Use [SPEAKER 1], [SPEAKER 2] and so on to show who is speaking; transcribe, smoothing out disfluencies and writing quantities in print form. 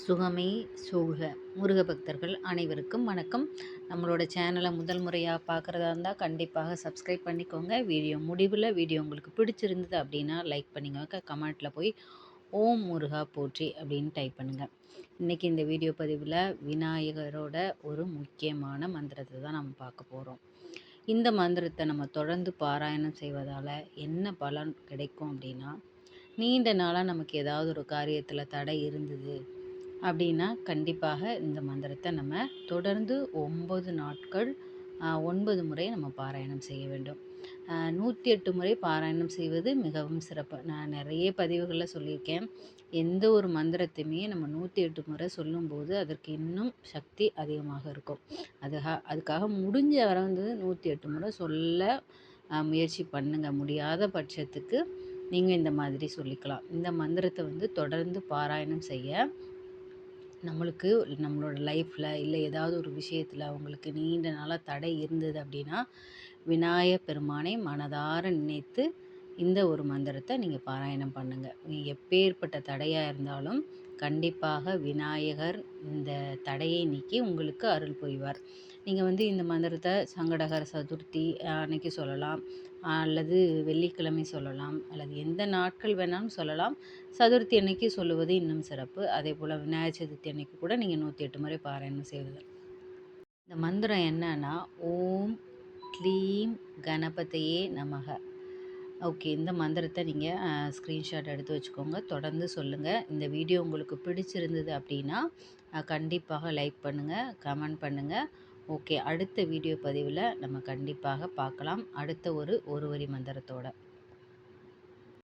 [SPEAKER 1] சுகமே சூழ்க. முருக பக்தர்கள் அனைவருக்கும் வணக்கம். நம்மளோட சேனலை முதல் முறையாக பார்க்குறதா இருந்தால் கண்டிப்பாக சப்ஸ்கிரைப் பண்ணிக்கோங்க. வீடியோ உங்களுக்கு பிடிச்சிருந்தது அப்படின்னா லைக் பண்ணிக்கோங்க. கமெண்ட்டில் போய் ஓம் முருகா போற்றி அப்படின்னு டைப் பண்ணுங்கள். இன்றைக்கி இந்த வீடியோ பதிவில் விநாயகரோட ஒரு முக்கியமான மந்திரத்தை தான் நம்ம பார்க்க போகிறோம். இந்த மந்திரத்தை நம்ம தொடர்ந்து பாராயணம் செய்வதால் என்ன பலன் கிடைக்கும் அப்படின்னா, நீண்ட நாளாக நமக்கு ஏதாவது ஒரு காரியத்தில் தடை இருந்தது அப்படின்னா கண்டிப்பாக இந்த மந்திரத்தை நம்ம தொடர்ந்து 9 நாட்கள் 9 முறை நம்ம பாராயணம் செய்ய வேண்டும். 108 முறை பாராயணம் செய்வது மிகவும் சிறப்பு. நான் நிறைய பதிவுகளில் சொல்லியிருக்கேன். எந்த ஒரு மந்திரத்தையுமே நம்ம 108 முறை சொல்லும்போது அதற்கு இன்னும் சக்தி அதிகமாக இருக்கும். அதுக்காக முடிஞ்ச வரை 108 முறை சொல்ல முயற்சி பண்ணுங்க. முடியாத பட்சத்துக்கு நீங்கள் இந்த மாதிரி சொல்லிக்கலாம். இந்த மந்திரத்தை தொடர்ந்து பாராயணம் செய்ய நம்மளோட லைஃப்பில் இல்லை ஏதாவது ஒரு விஷயத்தில் உங்களுக்கு நீண்ட நாளாக தடை இருந்தது அப்படின்னா, விநாயகப் பெருமானை மனதார நினைத்து இந்த ஒரு மந்திரத்தை நீங்கள் பாராயணம் பண்ணுங்கள். எப்பேற்பட்ட தடையாக இருந்தாலும் கண்டிப்பாக விநாயகர் இந்த தடையை நீக்கி உங்களுக்கு அருள் புரிவார். நீங்கள் இந்த மந்திரத்தை சங்கடகர சதுர்த்தி அன்னைக்கு சொல்லலாம், அல்லது வெள்ளிக்கிழமை சொல்லலாம், அல்லது எந்த நாட்கள் வேணாலும் சொல்லலாம். சதுர்த்தி அன்னைக்கு சொல்லுவது இன்னும் சிறப்பு. அதே போல் விநாயகர் சதுர்த்தி அன்னைக்கு கூட நீங்கள் 108 முறை பாராயணம் செய்வது. இந்த மந்திரம் என்னன்னா, ஓம் க்ளீம் கணபதியே நமக. ஓகே, இந்த மந்திரத்தை நீங்கள் ஸ்க்ரீன்ஷாட் எடுத்து வச்சுக்கோங்க. தொடர்ந்து சொல்லுங்கள். இந்த வீடியோ உங்களுக்கு பிடிச்சிருந்தது அப்படின்னா கண்டிப்பாக லைக் பண்ணுங்கள், கமெண்ட் பண்ணுங்கள். ஓகே, அடுத்த வீடியோ பதிவில் நம்ம கண்டிப்பாக பார்க்கலாம். அடுத்த ஒரு வரி மந்திரத்தோட.